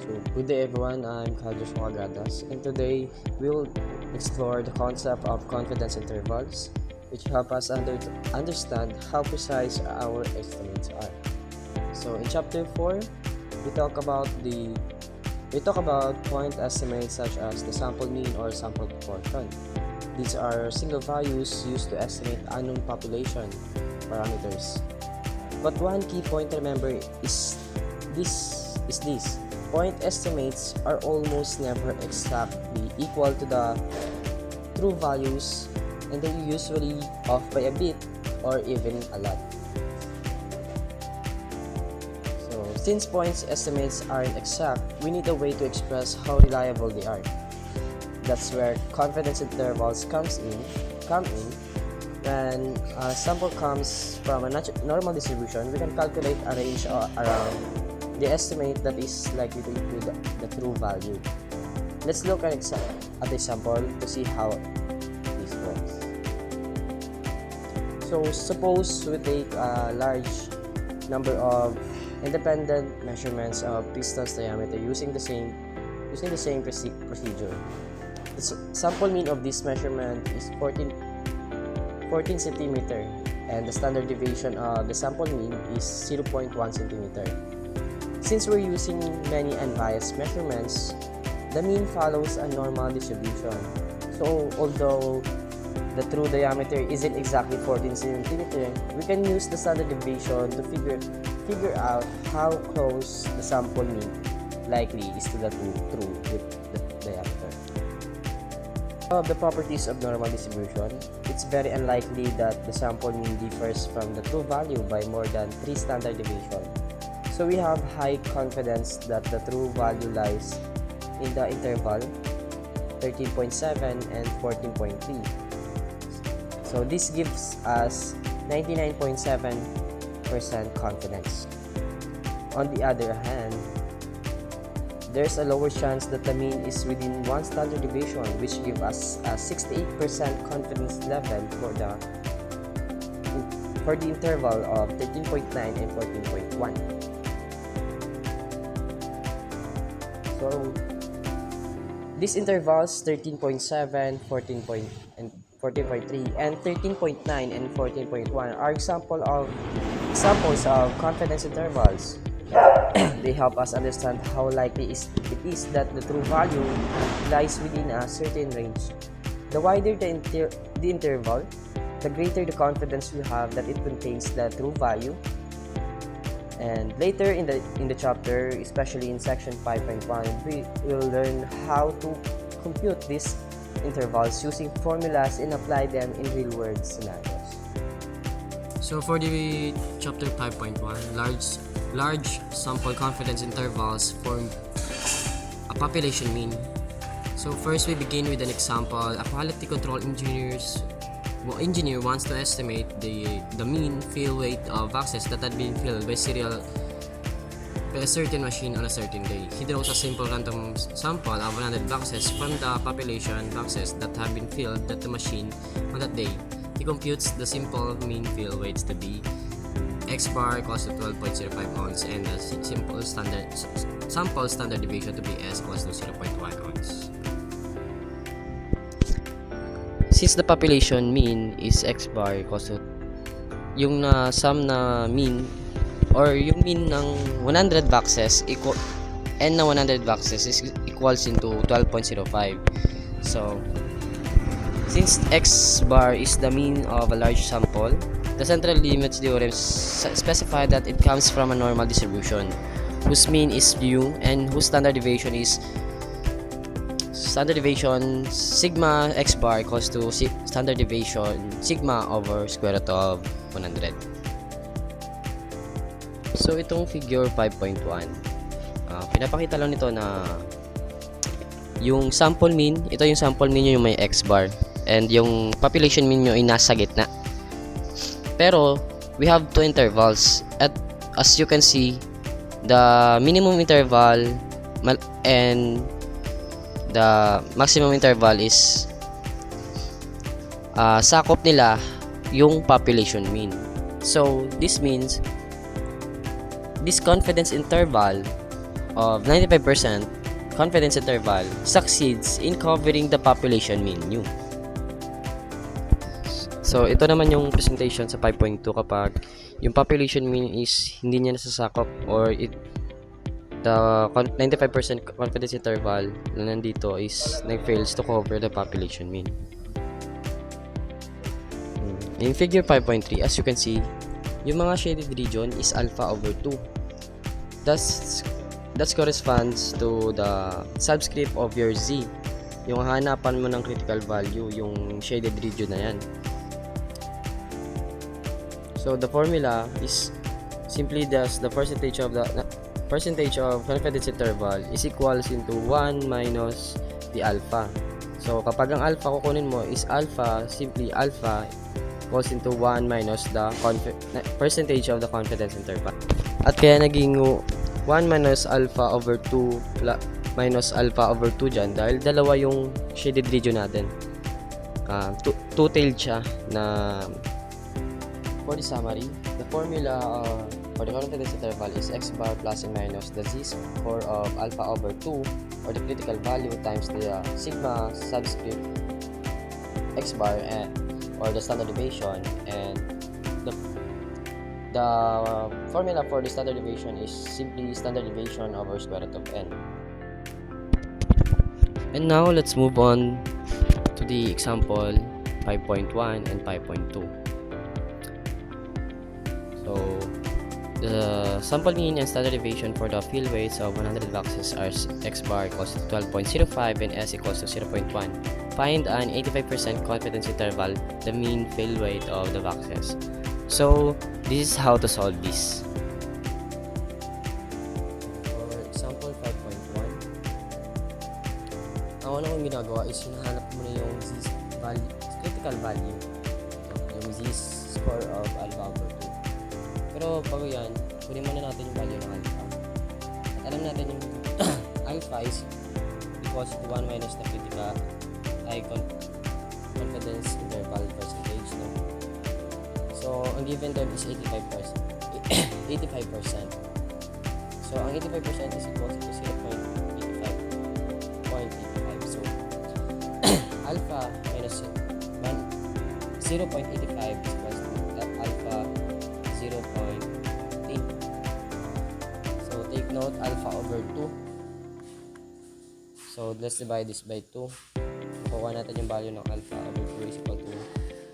Good day everyone, I'm Carlos Magadas, and today we'll explore the concept of confidence intervals, which help us understand how precise our estimates are. So in chapter 4, we talk about point estimates such as the sample mean or sample proportion. These are single values used to estimate unknown population parameters. But one key point to remember is this. Point estimates are almost never exactly equal to the true values, and they're usually off by a bit or even a lot. So, since points estimates aren't exact, we need a way to express how reliable they are. That's where confidence intervals come in. When a sample comes from a normal distribution, we can calculate a range around the estimate that is likely to include the true value. Let's look at a sample to see how this works. So suppose we take a large number of independent measurements of piston's diameter using the same procedure. The sample mean of this measurement is 14 cm, and the standard deviation of the sample mean is 0.1 cm. Since we're using many unbiased measurements, the mean follows a normal distribution. So although the true diameter isn't exactly 14 cm, we can use the standard deviation to figure out how close the sample mean likely is to the true diameter. Of the properties of normal distribution, it's very unlikely that the sample mean differs from the true value by more than 3 standard deviations. So we have high confidence that the true value lies in the interval 13.7 and 14.3. So this gives us 99.7% confidence. On the other hand, there's a lower chance that the mean is within 1 standard deviation, which gives us a 68% confidence level for the interval of 13.9 and 14.1. So these intervals 13.7, 14.3 and 13.9 and 14.1 are examples of confidence intervals. They help us understand how likely it is that the true value lies within a certain range. The wider the interval, the greater the confidence we have that it contains the true value. And later in the chapter, especially in section 5.1, we will learn how to compute these intervals using formulas and apply them in real-world scenarios. So for the chapter 5.1, large sample confidence intervals form a population mean. So first we begin with an example. A quality control engineer wants to estimate the mean fill weight of boxes that had been filled by a certain machine on a certain day. He draws a simple random sample of 100 boxes from the population boxes that have been filled at the machine on that day. He computes the simple mean fill weights to be x bar equals to 12.05 ounce and the sample standard deviation to be s equals to 0.1 ounce. Since the population mean is x bar equals to yung sum na mean or yung mean ng 100 boxes n na 100 boxes is equals into 12.05. So since x bar is the mean of a large sample, the central limits theorem specifies that it comes from a normal distribution whose mean is mu and whose standard deviation sigma x bar equals to standard deviation sigma over square root of 100. So itong figure 5.1, pinapakita lang nito na yung sample mean, ito yung sample mean yung may x bar, and yung population mean nyo ay nasa gitna. Pero we have two intervals, at as you can see, the minimum interval and the maximum interval is sakop nila yung population mean. So this means this confidence interval of 95% confidence interval succeeds in covering the population mean mu. So, ito naman yung presentation sa 5.2 kapag yung population mean is hindi niya nasasakop or the 95% confidence interval na nandito is fails to cover the population mean. In figure 5.3, as you can see, yung mga shaded region is alpha over 2. That corresponds to the subscript of your z. Yung hanapan mo ng critical value, yung shaded region na yan. So the formula is simply thus the percentage of confidence interval is equals into 1 minus the alpha. So kapag ang alpha kukunin mo is alpha, simply alpha equals into 1 minus the percentage of the confidence interval. At kaya naging 1 minus alpha over 2 minus alpha over 2 dyan dahil dalawa yung shaded region natin. Two-tailed siya na. For the summary, the formula for the confidence interval is x bar plus and minus the z-score of alpha over 2 or the critical value times the sigma subscript x bar or the standard deviation, and the formula for the standard deviation is simply standard deviation over square root of n. And now let's move on to the example 5.1 and 5.2. So the sample mean and standard deviation for the field weights of 100 boxes are x bar equals to 12.05 and s equals to 0.1. Find an 85% confidence interval, the mean field weight of the boxes. So this is how to solve this. For example 5.1, ang una kong ginagawa is hinahanap mo na yung critical value, yung z-score of alpha over 2. Pero bago yan, kunin muna natin yung value ng alpha. At alam natin yung alpha is equals to 1 minus the critical confidence interval percentage. No? So, ang given doon is 85%. 85%. So, ang 85% is equals to 0.85. So, alpha minus 0.85 is equals to alpha 0.8. So take note, alpha over 2. So let's divide this by 2. Kukuha natin yung value ng alpha over 2 is equal to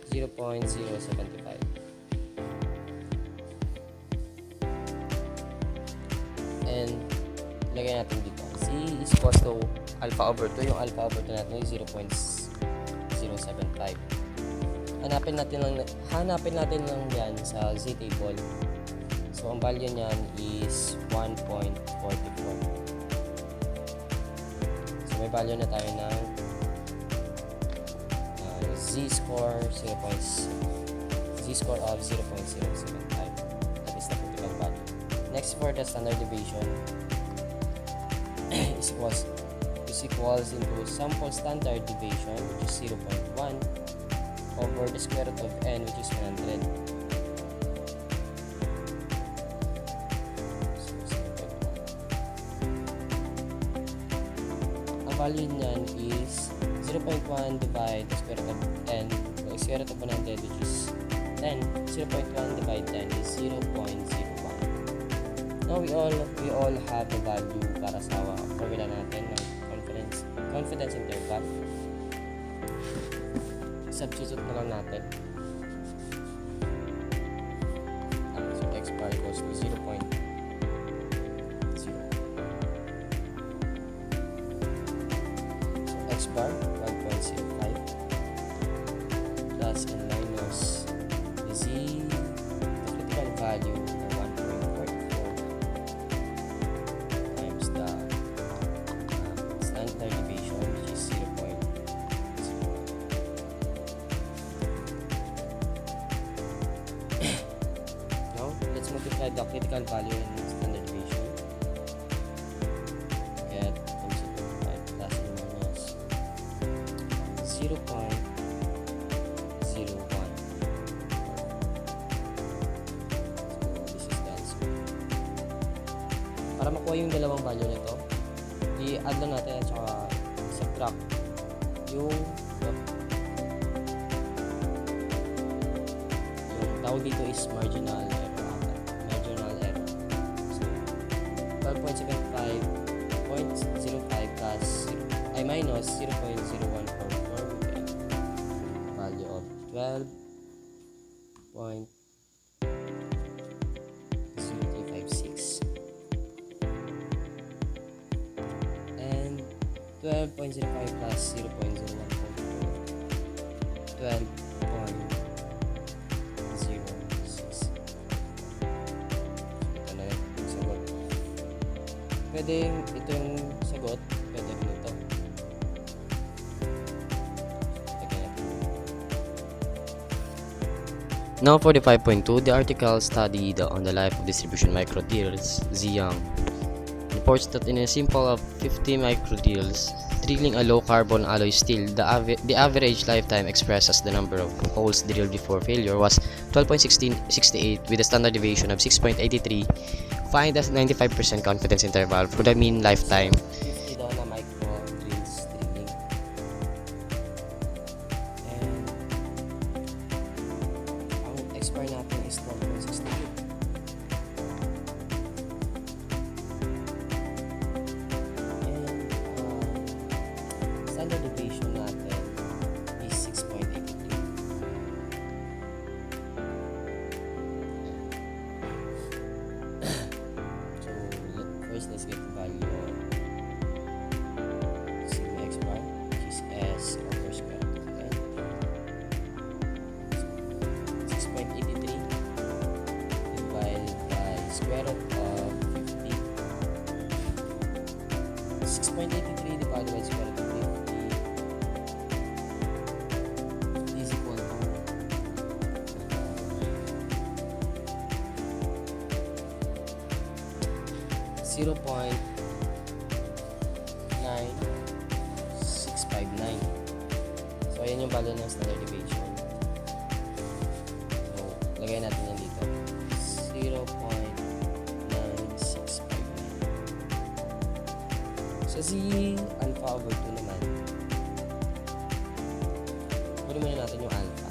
0.075. And lagay natin dito. C is equals to alpha over 2. Yung alpha over 2 natin is 0.075. Hanapin natin lang yan sa z table. So ang value niyan is 1.44. So may value na tayo ng z-score of 0.075. That is the critical value. Next, for the standard deviation is equals into sample standard deviation, which is 0.1 over the square root of n, which is 100. Ang value niyan is 0.1 divide the square root of n, so square root of 100, which is 10. 0.1 divide 10 is 0.01. Now we all have the value para sa formula natin ng confidence interval. Substitute na lang natin. So x bar equals to 0.0. So x bar 1.05 plus and minus the z, the critical value of 1.44 times the standard deviation, which is 0.0. Multiply the critical value in standard deviation. Get 0.05 plus and minus 0.01. So this is the answer. Para makuha yung dalawang value nito, i-add lang natin at saka subtract yung tawag dito is marginal error. Marginal error. So, 12.75.05 plus minus 0.0144 we get value of 12.0356 and 12.05 plus 0.0144 12.06. Ito na yung sagot. Pwede ito yung sagot, pwede rin ito. Now for the 5.2, the article studied on the life of distribution microdeals. Ziyang reports that in a simple of 50 microdeals, drilling a low-carbon alloy steel, the average lifetime expressed as the number of holes drilled before failure was 12.1668 with a standard deviation of 6.83. Find a 95% confidence interval for the mean lifetime. 50 daw na micro drills drilling. And ang expire natin is 12.68. Standard deviation natin is 6.83. So first let's get the value of sigma x bar, which is s over square root of 10. 6.83 divided by square root of 50. 6.83 divided by square root of 50 is equal to 0.9659. So ayan yung value ng standard deviation. So lagay natin yan dito. 0.9659. So si alpha over 2 naman, kunin muna natin yung alpha.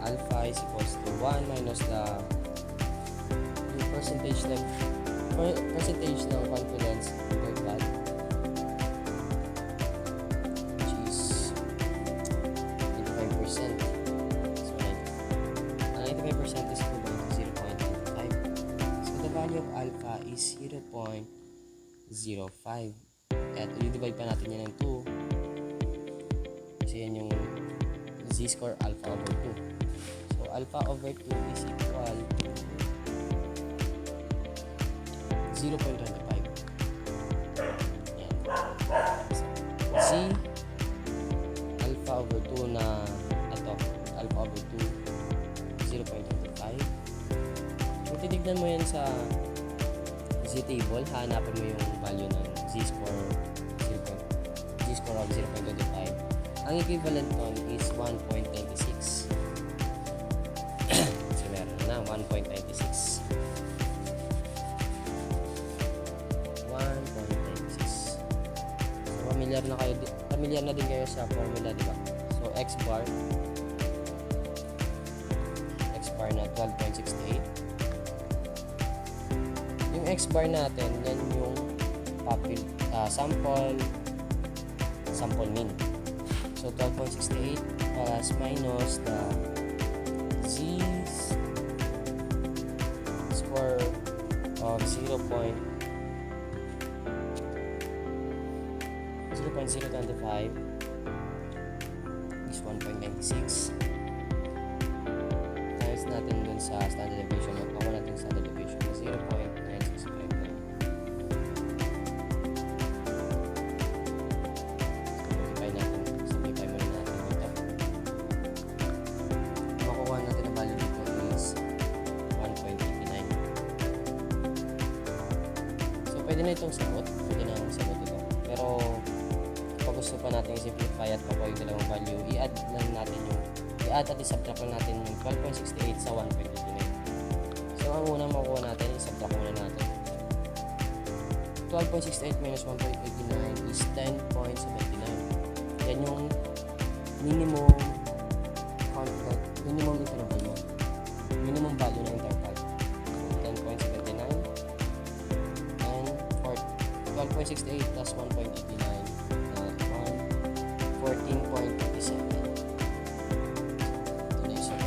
Alpha is equals to 1 minus the percentage ng confidence interval, which is 95%. So ang 95% is equal to 0.95. So the value of alpha is 0.05. At i-divide pa natin yan ng 2 kasi yan yung z-score alpha over 2. So alpha over 2 is equal to 0.25. Z alpha over 2 na ito, alpha over 2 0.25. Kung titignan mo yan sa z-table, hanapan mo yung value ng z-score of 0.25. Ang equivalent nun is 1.96. So meron na 1.96. 1.96. So familiar na din kayo sa formula, di ba? So x bar na 12.68. Yung x bar natin, yan yung sample mean. So 12.68 plus minus the z-score of 0.025 is 1.96. Times natin dun sa standard deviation. Ako natin standard deviation na 0.9659. Simplify muna natin ito. Makukuha natin ang value dito is 1.89. So pwede na itong sagot. Pwede na ang sagot ito. Pero pag gusto pa natin i-simplify at makuha yung dalawang value, i-add at i-subtract lang natin yung 12.68 sa 1.89. So ang unang makuha natin, i-subtract muna natin. 12.68 minus 1.89 is 10.79. Yan yung minimum interval mo. Minimum value ng interval. So, 10.79 and for 12.68 plus 1.89 14.57. Ito na isa.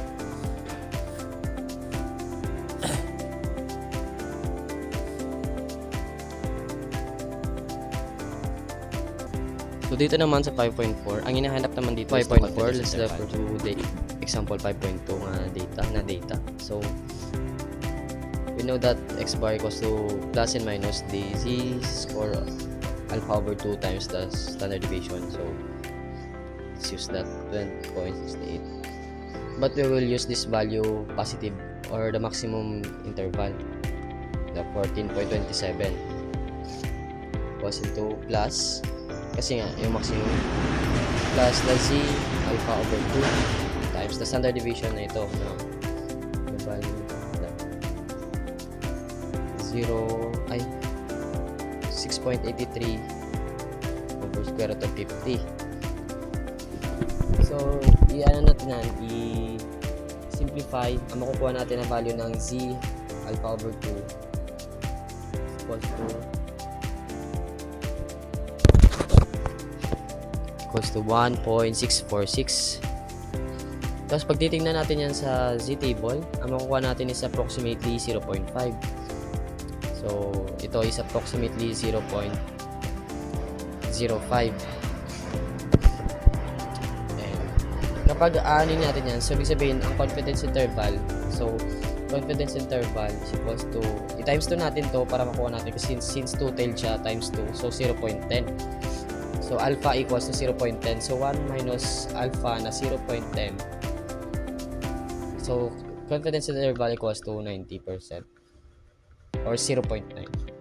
So dito naman sa 5.4, ang hinahanap naman dito 5.4, let's refer to the example 5.2 na data. So we know that x bar equals to plus and minus the z score alpha over 2 times the standard deviation. So let's use that 20.68. But we will use this value positive or the maximum interval, the 14.27 equals into plus, kasi nga yung maximum plus the z alpha over 2 times the standard deviation na ito na the value 6.83 over square root of 50. So i-ano natin yan, i-simplify. Ang makukuha natin na value ng z alpha over 2 equals to 1.646. Tapos pag titingnan natin yan sa z table, ang makukuha natin is approximately 0.5. So ito is approximately 0.05. And kapag aanin natin yan, so ibig sabihin ang confidence interval, so confidence interval is equals to, i-times 2 natin to para makuha natin, kasi since 2-tailed siya, times 2, so 0.10. So alpha equals to 0.10. So 1 minus alpha na 0.10. So confidence interval equals to 90% or 0.9.